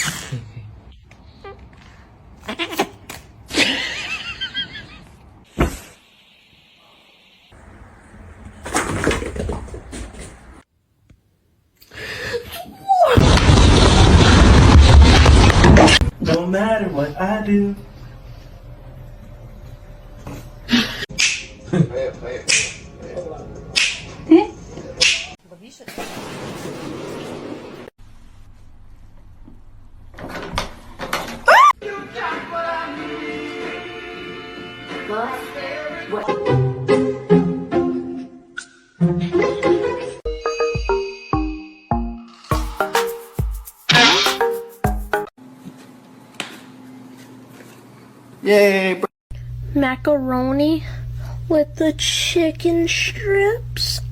No matter what I do. Yay! Macaroni with the chicken strips.